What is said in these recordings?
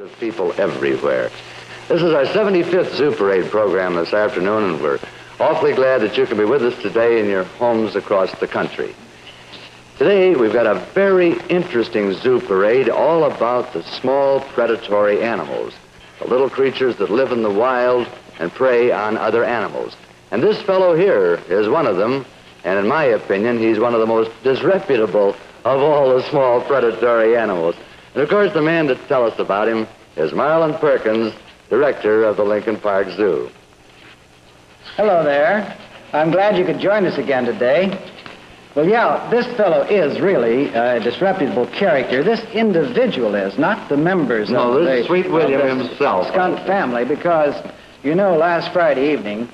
Of people everywhere. This is our 75th Zoo Parade program this afternoon, and we're awfully glad that you can be with us today in your homes across the country. Today, we've got a very interesting zoo parade all about the small predatory animals, the little creatures that live in the wild and prey on other animals. And this fellow here is one of them, and in my opinion, he's one of the most disreputable of all the small predatory animals. And of course, the man to tell us about him is Marlin Perkins, director of the Lincoln Park Zoo. Hello there. I'm glad you could join us again today. Well, yeah, this fellow is really a disreputable character. This individual is, not the members of this the Sweet William himself. skunk family, because, you know, last Friday evening,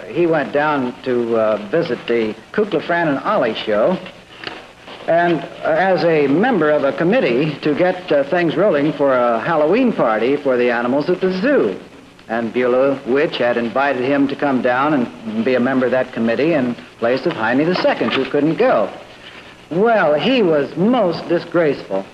he went down to visit the Kukla, Fran, and Ollie show. And as a member of a committee to get things rolling for a Halloween party for the animals at the zoo. And Beulah Witch had invited him to come down and be a member of that committee in place of Jaime II, who couldn't go. Well, he was most disgraceful,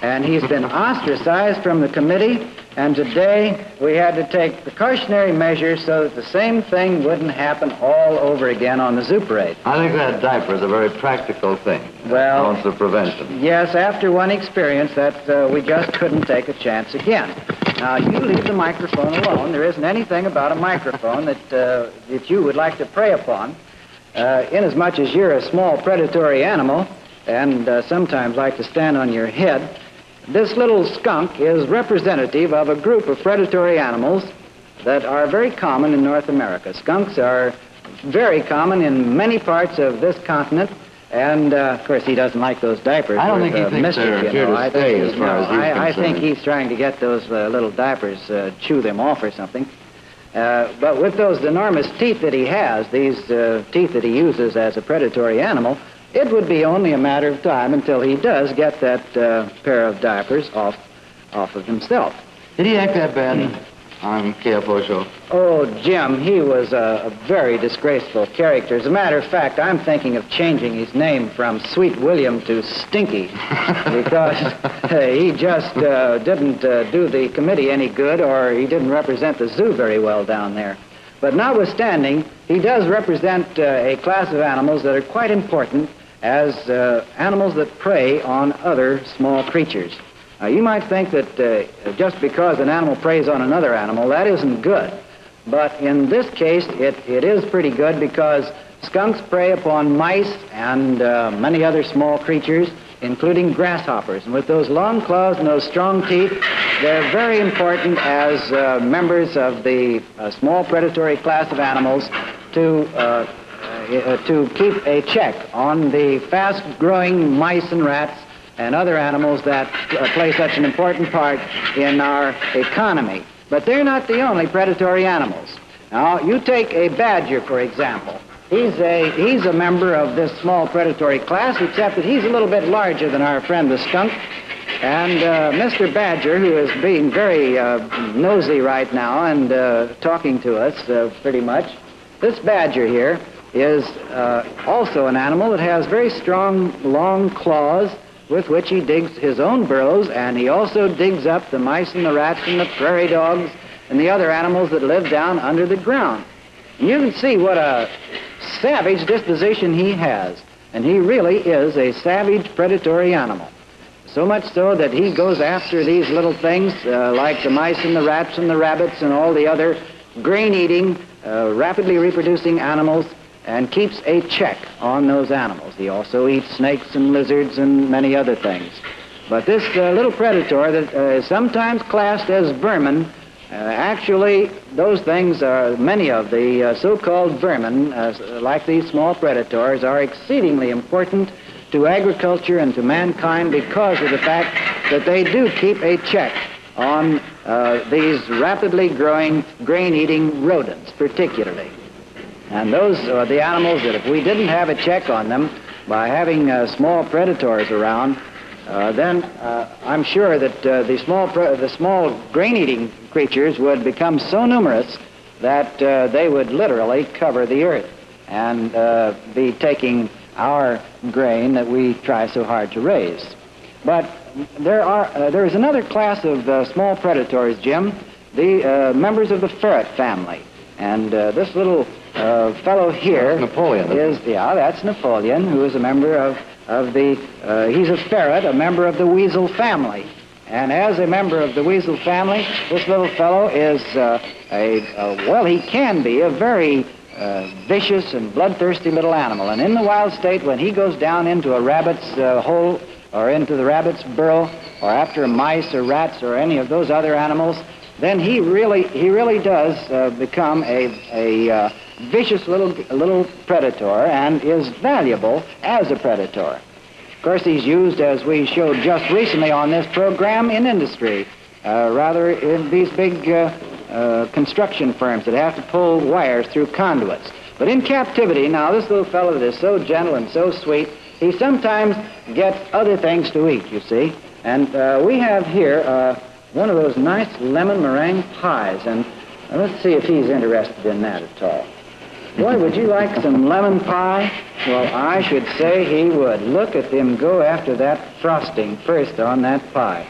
and he's been ostracized from the committee, and today we had to take precautionary measures so that the same thing wouldn't happen all over again on the zoo parade. I think that diaper is a very practical thing. Well, ounce of prevention. Yes, after one experience, that we just couldn't take a chance again. Now, you leave the microphone alone. There isn't anything about a microphone that you would like to prey upon, inasmuch as you're a small predatory animal and sometimes like to stand on your head. This little skunk is representative of a group of predatory animals that are very common in North America. Skunks are very common in many parts of this continent, and of course he doesn't like those diapers. I don't think he thinks they're here to stay as far as he's concerned. I think he's trying to get those little diapers, chew them off or something. But with those enormous teeth that he has, these teeth that he uses as a predatory animal, it would be only a matter of time until he does get that pair of diapers off of himself. Did he act that bad on KFO show? Oh, Jim, he was a very disgraceful character. As a matter of fact, I'm thinking of changing his name from Sweet William to Stinky, because he just didn't do the committee any good, or he didn't represent the zoo very well down there. But notwithstanding, he does represent a class of animals that are quite important as animals that prey on other small creatures. Now, you might think that just because an animal preys on another animal, that isn't good. But in this case, it is pretty good, because skunks prey upon mice and many other small creatures, including grasshoppers. And with those long claws and those strong teeth, they're very important as members of the small predatory class of animals to keep a check on the fast-growing mice and rats and other animals that play such an important part in our economy. But they're not the only predatory animals. Now, you take a badger, for example. He's a member of this small predatory class, except that he's a little bit larger than our friend the skunk. And Mr. Badger, who is being very nosy right now and talking to us pretty much, this badger here is also an animal that has very strong, long claws with which he digs his own burrows, and he also digs up the mice and the rats and the prairie dogs and the other animals that live down under the ground. And you can see what a savage disposition he has, and he really is a savage predatory animal. So much so that he goes after these little things like the mice and the rats and the rabbits and all the other grain-eating, rapidly reproducing animals, and keeps a check on those animals. He also eats snakes and lizards and many other things. But this little predator that is sometimes classed as vermin, actually those things are, many of the so-called vermin, like these small predators, are exceedingly important to agriculture and to mankind because of the fact that they do keep a check on these rapidly growing grain-eating rodents, particularly. And those are the animals that if we didn't have a check on them by having small predators around, then I'm sure that the small grain-eating creatures would become so numerous that they would literally cover the earth and be taking our grain that we try so hard to raise. But there is another class of small predators, Jim, the members of the ferret family. And this little fellow here Napoleon. That's Napoleon, who is a member of the, he's a ferret, a member of the weasel family. And as a member of the weasel family, this little fellow is well, he can be a very vicious and bloodthirsty little animal. And in the wild state, when he goes down into a rabbit's hole or into the rabbit's burrow or after mice or rats or any of those other animals, then he really does become a vicious little predator and is valuable as a predator. Of course, he's used, as we showed just recently on this program, in industry, rather in these big construction firms that have to pull wires through conduits. But in captivity, now, this little fellow that is so gentle and so sweet, he sometimes gets other things to eat, you see. And we have here one of those nice lemon meringue pies, and let's see if he's interested in that at all. Boy, would you like some lemon pie? Well, I should say he would. Look at him go after that frosting first on that pie.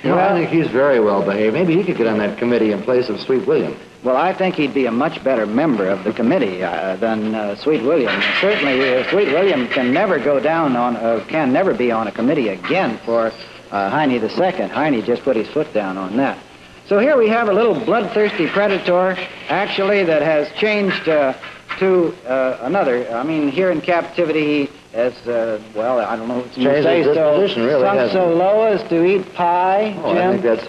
Well, I think he's very well behaved. Maybe he could get on that committee in place of Sweet William. Well, I think he'd be a much better member of the committee than Sweet William. Certainly, Sweet William can never go down on, can never be on a committee again for Heine II. Heine just put his foot down on that. So here we have a little bloodthirsty predator, actually, that has changed to another. I mean, here in captivity, he has, well, I don't know what you say, sunk so low as to eat pie, Oh, Jim? I think that's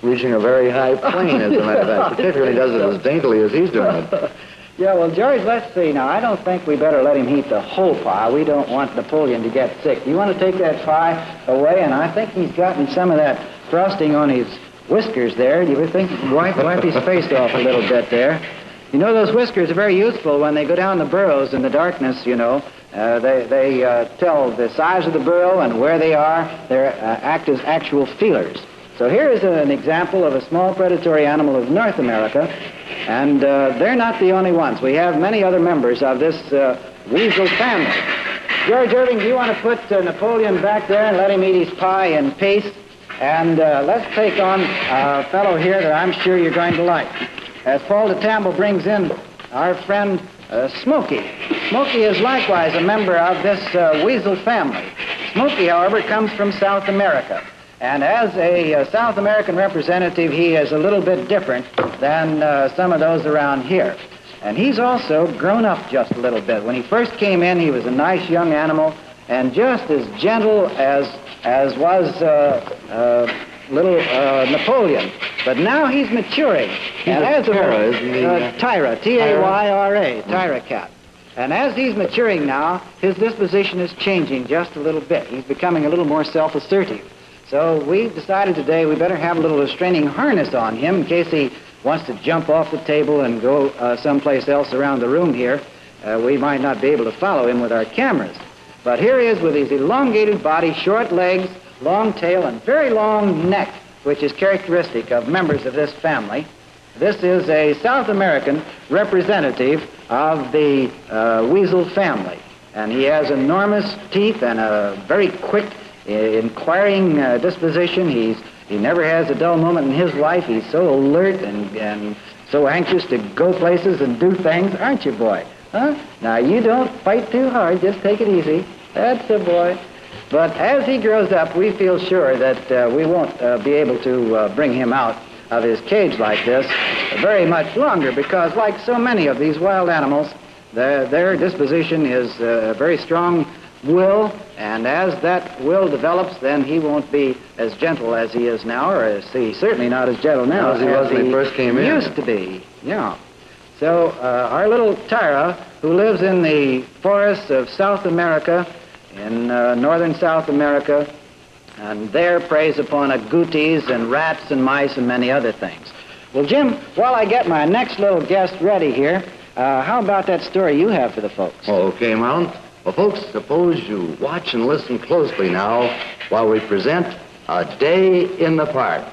reaching a very high plane, as a matter of fact, particularly does it as daintily as he's doing it. Yeah, well, George, let's see. Now, I don't think we better let him eat the whole pie. We don't want Napoleon to get sick. Do you want to take that pie away? And I think he's gotten some of that frosting on his whiskers there. Do you think? Wipe his face off a little bit there. You know, those whiskers are very useful when they go down the burrows in the darkness, you know. They tell the size of the burrow and where they are. They act as actual feelers. So here is an example of a small predatory animal of North America, and they're not the only ones. We have many other members of this weasel family. George Irving, do you want to put Napoleon back there and let him eat his pie in peace? And let's take on a fellow here that I'm sure you're going to like. As Paul DeTamble brings in our friend Smokey. Smokey is likewise a member of this weasel family. Smokey, however, comes from South America. And as a South American representative, he is a little bit different than some of those around here. And he's also grown up just a little bit. When he first came in, he was a nice young animal and just as gentle as was little Napoleon. But now he's maturing. He's a Tyra, isn't he? Tyra, T-A-Y-R-A, Tyra cat. And as he's maturing now, his disposition is changing just a little bit. He's becoming a little more self-assertive. So we decided today we better have a little restraining harness on him in case he wants to jump off the table and go someplace else around the room here. We might not be able to follow him with our cameras. But here he is with his elongated body, short legs, long tail, and very long neck, which is characteristic of members of this family. This is a South American representative of the weasel family. And he has enormous teeth and a very quick, inquiring disposition. He never has a dull moment in his life. He's so alert and so anxious to go places and do things, aren't you, boy? Huh? Now, you don't fight too hard. Just take it easy. That's a boy. But as he grows up, we feel sure that we won't be able to bring him out of his cage like this very much longer because, like so many of these wild animals, their disposition is a very strong will, and as that will develops, then he won't be as gentle as he is now, or he's certainly not as gentle now as he was when he first came in. Used to be, yeah. So our little Tyra, who lives in the forests of South America, in northern South America, and there preys upon agoutis and rats and mice and many other things. Well, Jim, while I get my next little guest ready here, how about that story you have for the folks? Okay, Marlon. Well, folks, suppose you watch and listen closely now while we present A Day in the Park.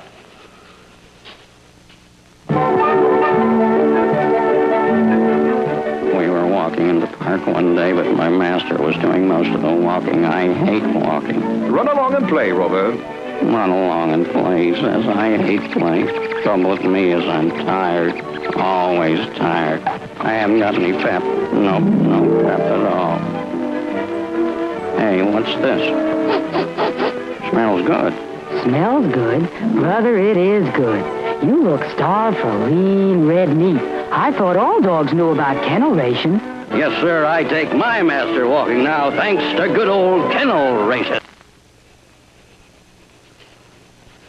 We were walking in the park. park one day, but my master was doing most of the walking. I hate walking. Run along and play, Rover. Run along and play, he says. I hate play. Trouble with me is I'm tired. Always tired. I haven't got any pep. No pep at all. Hey, what's this? Smells good. Smells good? Brother, it is good. You look starved for lean red meat. I thought all dogs knew about kennel ration. Yes, sir, I take my master walking now, thanks to good old kennel ration.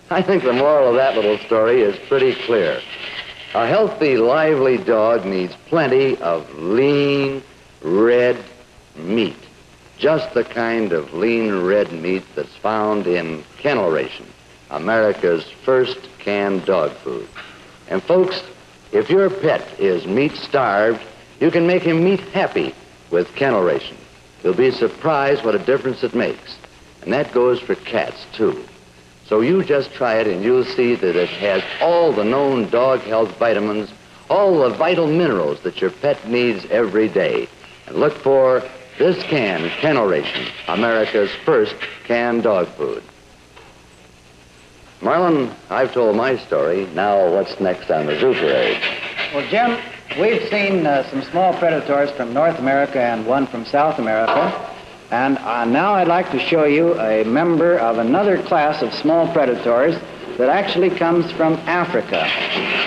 I think the moral of that little story is pretty clear. A healthy, lively dog needs plenty of lean, red meat. Just the kind of lean, red meat that's found in kennel ration, America's first canned dog food. And folks, if your pet is meat-starved, you can make him meat-happy with kennel ration. You'll be surprised what a difference it makes. And that goes for cats, too. So you just try it and you'll see that it has all the known dog health vitamins, all the vital minerals that your pet needs every day. And look for this can, Kennel Ration, America's first canned dog food. Marlon, I've told my story. Now what's next on the Zoo Parade? Well, Jim, we've seen some small predators from North America and one from South America. And now I'd like to show you a member of another class of small predators that actually comes from Africa.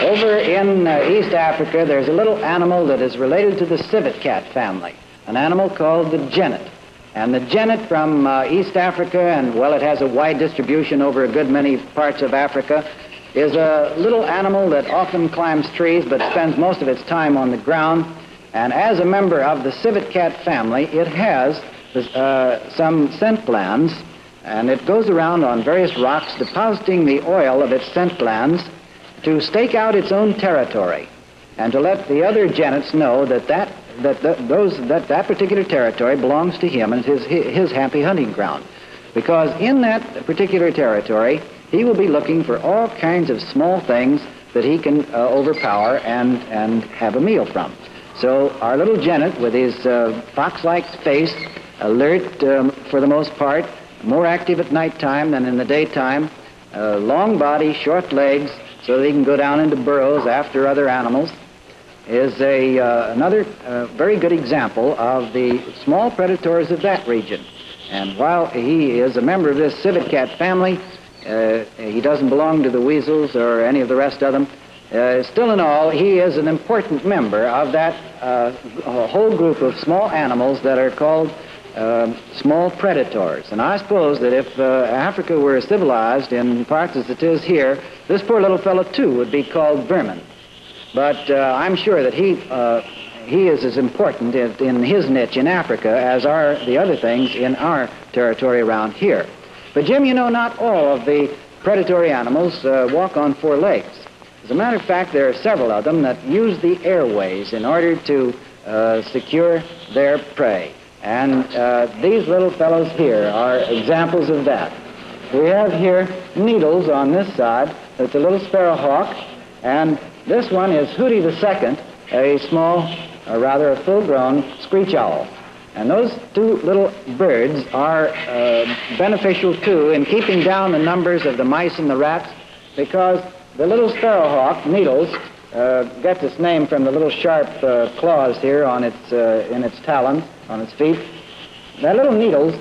Over in East Africa, there's a little animal that is related to the civet cat family, an animal called the genet. And the genet from East Africa, and well, it has a wide distribution over a good many parts of Africa, is a little animal that often climbs trees but spends most of its time on the ground. And as a member of the civet cat family, it has some scent glands, and it goes around on various rocks depositing the oil of its scent glands to stake out its own territory and to let the other genets know that particular territory belongs to him and is his happy hunting ground. Because in that particular territory, he will be looking for all kinds of small things that he can overpower and have a meal from. So our little genet, with his fox-like face, alert for the most part, more active at nighttime than in the daytime, long body, short legs, so that he can go down into burrows after other animals, is another very good example of the small predators of that region. And while he is a member of this civet cat family, he doesn't belong to the weasels or any of the rest of them. Still in all, he is an important member of that whole group of small animals that are called small predators. And I suppose that if Africa were civilized in parts as it is here, this poor little fellow too would be called vermin. But I'm sure that he is as important in his niche in Africa as are the other things in our territory around here. But Jim, you know, not all of the predatory animals walk on four legs. As a matter of fact, there are several of them that use the airways in order to secure their prey. And these little fellows here are examples of that. We have here Needles on this side. It's a little sparrowhawk. And this one is Hootie II, a small, or rather a full-grown screech owl. And those two little birds are beneficial, too, in keeping down the numbers of the mice and the rats, because the little sparrowhawk, Needles, gets its name from the little sharp claws here on its in its talons, on its feet. That little Needles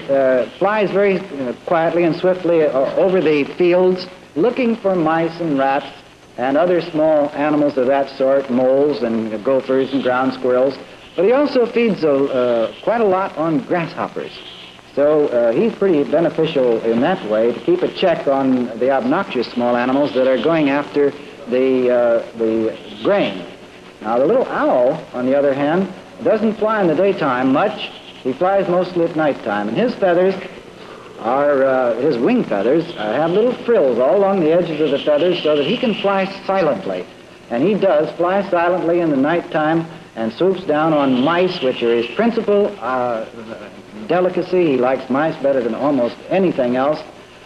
flies very quietly and swiftly over the fields, looking for mice and rats and other small animals of that sort, moles and gophers and ground squirrels. But he also feeds quite a lot on grasshoppers. So he's pretty beneficial in that way to keep a check on the obnoxious small animals that are going after the grain. Now, the little owl, on the other hand, doesn't fly in the daytime much. He flies mostly at nighttime. And his feathers are, his wing feathers, have little frills all along the edges of the feathers so that he can fly silently. And he does fly silently in the nighttime and swoops down on mice, which are his principal delicacy. He likes mice better than almost anything else.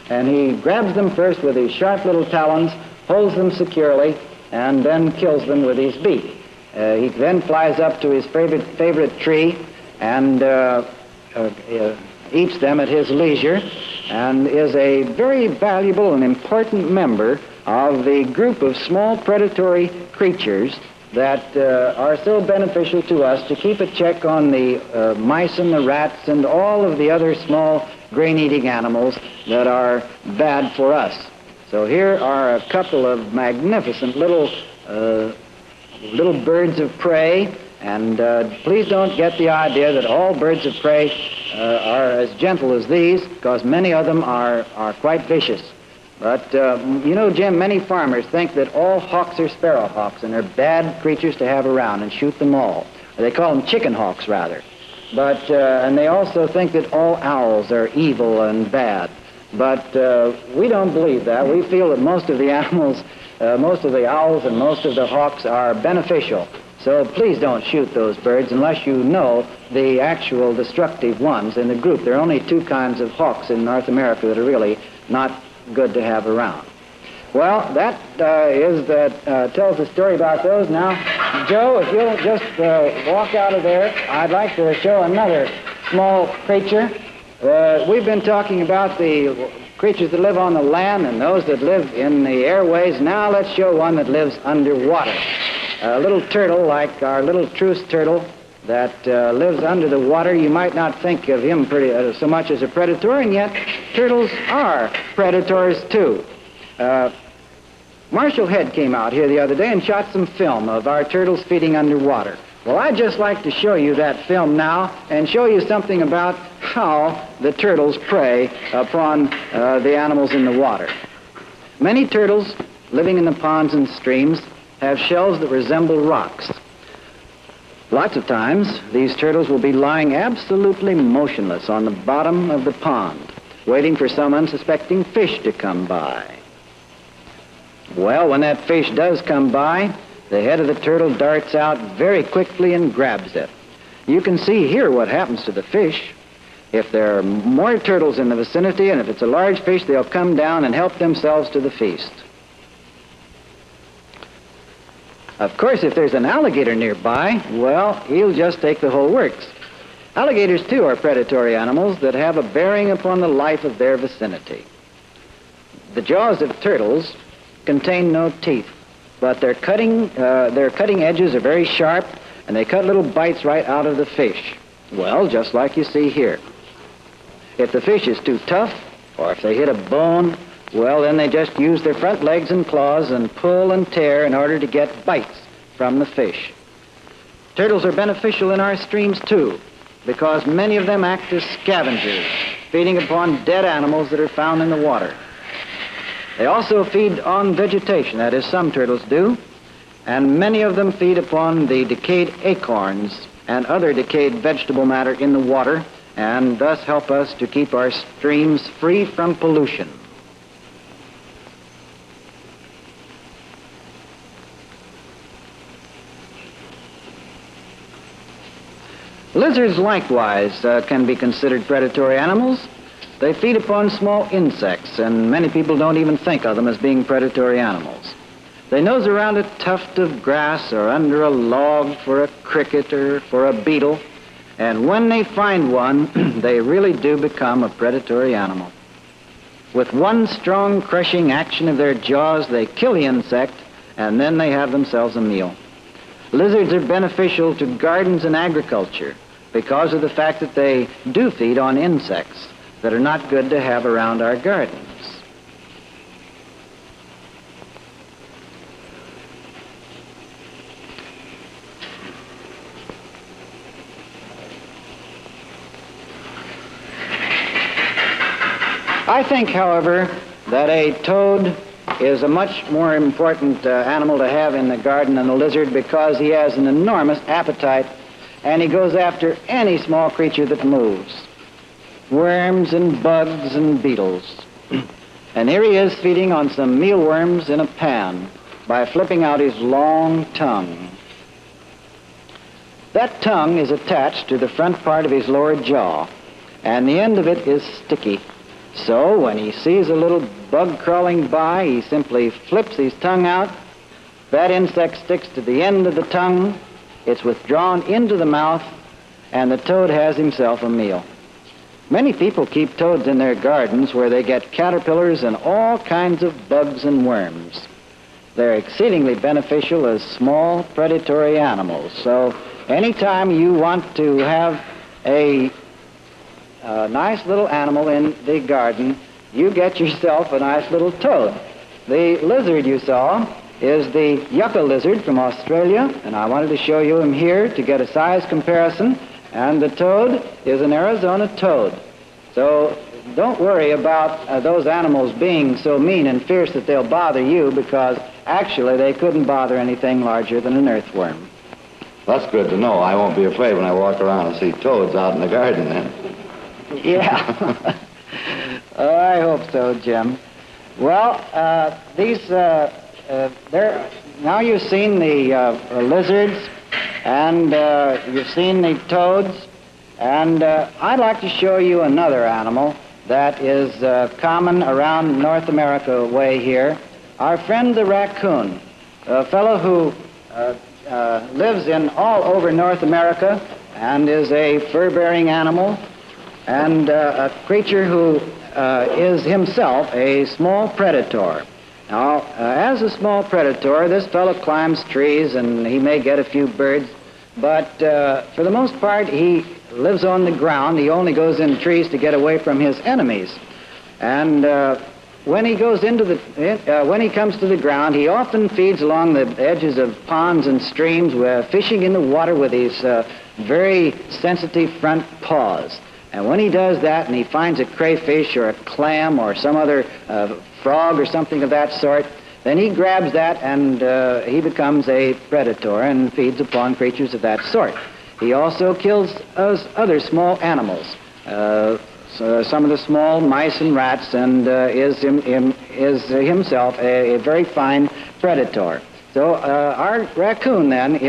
And he grabs them first with his sharp little talons, holds them securely, and then kills them with his beak. He then flies up to his favorite tree, and eats them at his leisure, and is a very valuable and important member of the group of small predatory creatures that are so beneficial to us to keep a check on the mice and the rats and all of the other small grain-eating animals that are bad for us. So here are a couple of magnificent little birds of prey, and please don't get the idea that all birds of prey are as gentle as these, because many of them are quite vicious. But, you know, Jim, many farmers think that all hawks are sparrowhawks, and they're bad creatures to have around, and shoot them all. They call them chicken hawks, rather. But, and they also think that all owls are evil and bad. But we don't believe that. We feel that most of the animals, most of the owls and most of the hawks are beneficial. So please don't shoot those birds unless you know the actual destructive ones in the group. There are only two kinds of hawks in North America that are really not good to have around. Well, that tells the story about those. Now, Joe, if you'll just walk out of there, I'd like to show another small creature. We've been talking about the creatures that live on the land and those that live in the airways. Now let's show one that lives underwater. A little turtle like our little truce turtle that lives under the water. You might not think of him so much as a predator, and yet turtles are predators too. Marshall Head came out here the other day and shot some film of our turtles feeding underwater. Well, I'd just like to show you that film now and show you something about how the turtles prey upon the animals in the water. Many turtles living in the ponds and streams have shells that resemble rocks. Lots of times, these turtles will be lying absolutely motionless on the bottom of the pond, waiting for some unsuspecting fish to come by. Well, when that fish does come by, the head of the turtle darts out very quickly and grabs it. You can see here what happens to the fish. If there are more turtles in the vicinity, and if it's a large fish, they'll come down and help themselves to the feast. Of course, if there's an alligator nearby, well, he'll just take the whole works. Alligators, too, are predatory animals that have a bearing upon the life of their vicinity. The jaws of turtles contain no teeth, but their cutting edges are very sharp, and they cut little bites right out of the fish. Well, just like you see here. If the fish is too tough, or if they hit a bone, well, then they just use their front legs and claws and pull and tear in order to get bites from the fish. Turtles are beneficial in our streams, too, because many of them act as scavengers, feeding upon dead animals that are found in the water. They also feed on vegetation, that is, some turtles do, and many of them feed upon the decayed acorns and other decayed vegetable matter in the water, and thus help us to keep our streams free from pollution. Lizards likewise can be considered predatory animals. They feed upon small insects, and many people don't even think of them as being predatory animals. They nose around a tuft of grass or under a log for a cricket or for a beetle, and when they find one, they really do become a predatory animal. With one strong crushing action of their jaws, they kill the insect, and then they have themselves a meal. Lizards are beneficial to gardens and agriculture because of the fact that they do feed on insects that are not good to have around our gardens. I think, however, that a toad is a much more important animal to have in the garden than the lizard because he has an enormous appetite and he goes after any small creature that moves. Worms and bugs and beetles. And here he is feeding on some mealworms in a pan by flipping out his long tongue. That tongue is attached to the front part of his lower jaw, and the end of it is sticky. So when he sees a little bug crawling by, he simply flips his tongue out. That insect sticks to the end of the tongue. It's withdrawn into the mouth, and the toad has himself a meal. Many people keep toads in their gardens where they get caterpillars and all kinds of bugs and worms. They're exceedingly beneficial as small predatory animals. So anytime you want to have a nice little animal in the garden, you get yourself a nice little toad. The lizard you saw is the yucca lizard from Australia, and I wanted to show you him here to get a size comparison. And the toad is an Arizona toad. So don't worry about those animals being so mean and fierce that they'll bother you, because actually they couldn't bother anything larger than an earthworm. That's good to know. I won't be afraid when I walk around and see toads out in the garden then. Yeah. Oh, I hope so, Jim. Well, now you've seen the lizards, and you've seen the toads, and I'd like to show you another animal that is common around North America way here. Our friend the raccoon, a fellow who lives in all over North America and is a fur-bearing animal, and a creature who is himself a small predator. Now, as a small predator, this fellow climbs trees and he may get a few birds, but for the most part, he lives on the ground. He only goes in trees to get away from his enemies. And when he comes to the ground, he often feeds along the edges of ponds and streams, fishing in the water with his very sensitive front paws. And when he does that and he finds a crayfish or a clam or some other frog or something of that sort, then he grabs that and he becomes a predator and feeds upon creatures of that sort. He also kills other small animals, some of the small mice and rats, and is himself a very fine predator. So our raccoon, then,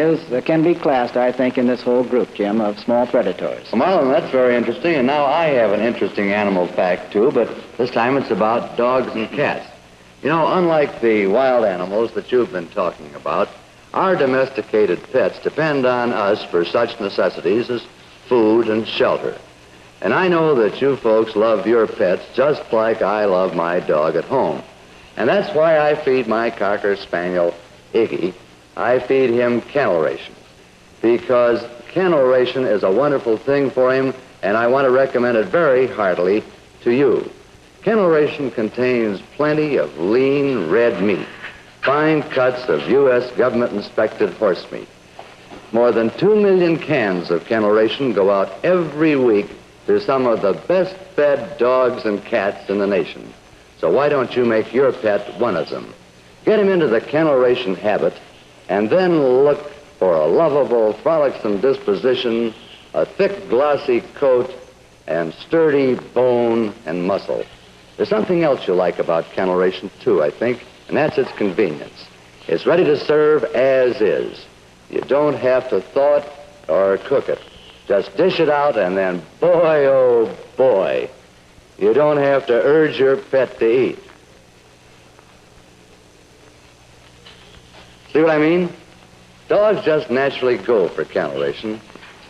can be classed, I think, in this whole group, Jim, of small predators. Well, Marlon, that's very interesting, and now I have an interesting animal fact, too, but this time it's about dogs and cats. You know, unlike the wild animals that you've been talking about, our domesticated pets depend on us for such necessities as food and shelter. And I know that you folks love your pets just like I love my dog at home. And that's why I feed my Cocker Spaniel, Iggy, I feed him kennel ration, because kennel ration is a wonderful thing for him, and I want to recommend it very heartily to you. Kennel ration contains plenty of lean red meat, fine cuts of U.S. government-inspected horse meat. More than 2 million cans of kennel ration go out every week to some of the best-fed dogs and cats in the nation. So why don't you make your pet one of them? Get him into the kennel ration habit, and then look for a lovable, frolicsome disposition, a thick, glossy coat, and sturdy bone and muscle. There's something else you like about kennel ration, too, I think, and that's its convenience. It's ready to serve as is. You don't have to thaw it or cook it. Just dish it out, and then, boy, oh, boy, you don't have to urge your pet to eat. See what I mean? Dogs just naturally go for kennel ration.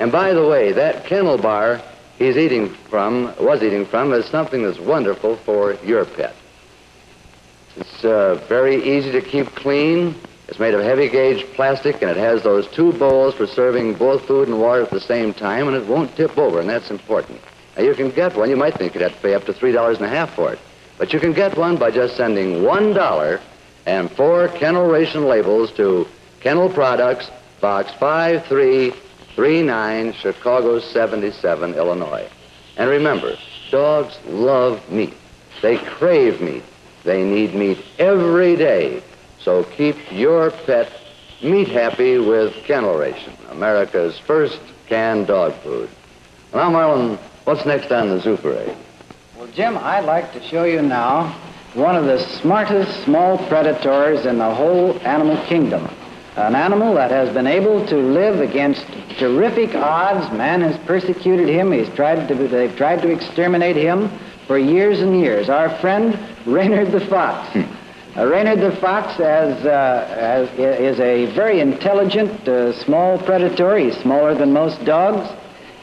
And by the way, that kennel bar was eating from, is something that's wonderful for your pet. It's very easy to keep clean. It's made of heavy gauge plastic, and it has those 2 bowls for serving both food and water at the same time, and it won't tip over, and that's important. Now, you can get one. You might think you'd have to pay up to $3.50 for it, but you can get one by just sending $1 and 4 kennel ration labels to Kennel Products, Box 5339, Chicago 77, Illinois. And remember, dogs love meat. They crave meat. They need meat every day. So keep your pet meat happy with kennel ration, America's first canned dog food. Now, Marlon, what's next on the Zoo Parade? Well, Jim, I'd like to show you now one of the smartest small predators in the whole animal kingdom. An animal that has been able to live against terrific odds. Man has persecuted him. They've tried to exterminate him for years and years. Our friend, Reynard the Fox. Reynard the Fox is a very intelligent small predator. He's smaller than most dogs.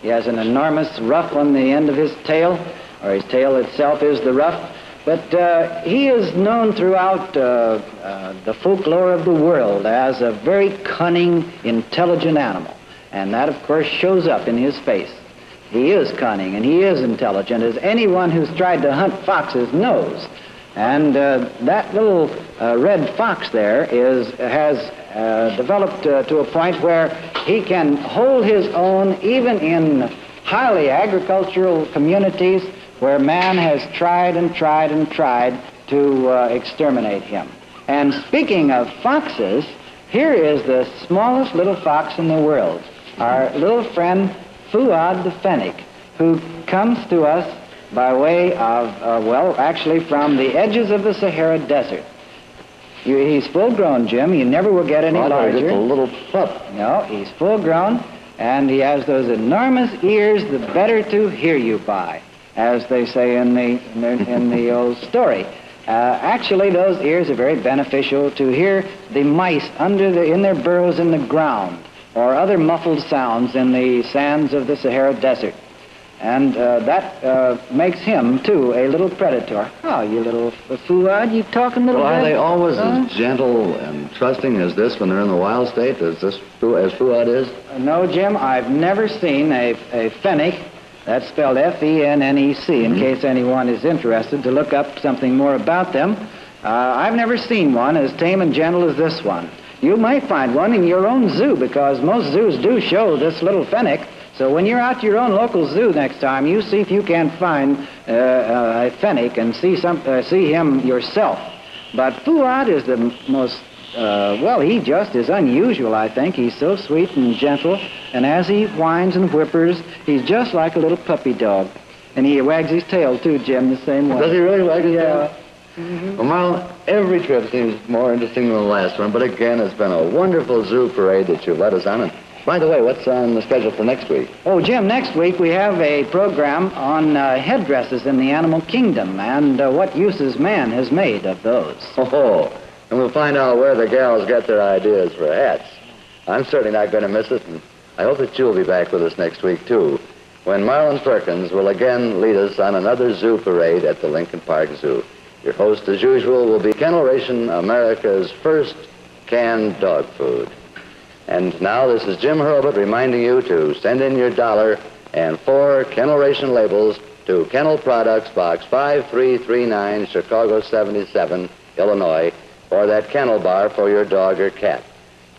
He has an enormous ruff on the end of his tail, or his tail itself is the ruff. But he is known throughout the folklore of the world as a very cunning, intelligent animal. And that, of course, shows up in his face. He is cunning and he is intelligent, as anyone who's tried to hunt foxes knows. And that little red fox there has developed to a point where he can hold his own even in highly agricultural communities where man has tried and tried and tried to exterminate him. And speaking of foxes, here is the smallest little fox in the world, our little friend Fuad the Fennec, who comes to us by way of, well, actually from the edges of the Sahara Desert. He's full grown, Jim. He never will get any larger. Just a little pup. No, he's full grown, and he has those enormous ears, the better to hear you by, as they say in the old story. Actually, those ears are very beneficial to hear the mice in their burrows in the ground, or other muffled sounds in the sands of the Sahara Desert. And that makes him, too, a little predator. Oh, you little Fuad, you talking little bit? Well, are they always as gentle and trusting as this when they're in the wild state, as Fuad is? No, Jim, I've never seen a fennec. That's spelled Fennec, in case anyone is interested to look up something more about them. I've never seen one as tame and gentle as this one. You might find one in your own zoo, because most zoos do show this little fennec. So when you're out to your own local zoo next time, you see if you can find a fennec and see him yourself. But Fuad is the most, well, he just is unusual, I think. He's so sweet and gentle, and as he whines and whimpers, he's just like a little puppy dog. And he wags his tail, too, Jim, the same way. Does he really wag his tail? Mm-hmm. Well, Marlon, every trip seems more interesting than the last one, but again, it's been a wonderful zoo parade that you've led us on. And by the way, what's on the schedule for next week? Oh, Jim, next week we have a program on headdresses in the animal kingdom and what uses man has made of those. Oh, and we'll find out where the gals get their ideas for hats. I'm certainly not going to miss it, and I hope that you'll be back with us next week, too, when Marlon Perkins will again lead us on another zoo parade at the Lincoln Park Zoo. Your host, as usual, will be Kennel Ration, America's first canned dog food. And now this is Jim Hurlbut reminding you to send in your $1 and 4 Kennel Ration labels to Kennel Products, Box 5339, Chicago 77, Illinois, for that kennel bar for your dog or cat.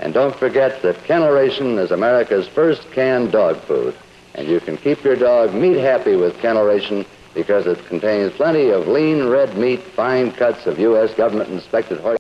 And don't forget that Kennel Ration is America's first canned dog food. And you can keep your dog meat happy with Kennel Ration because it contains plenty of lean red meat, fine cuts of U.S. government-inspected horse.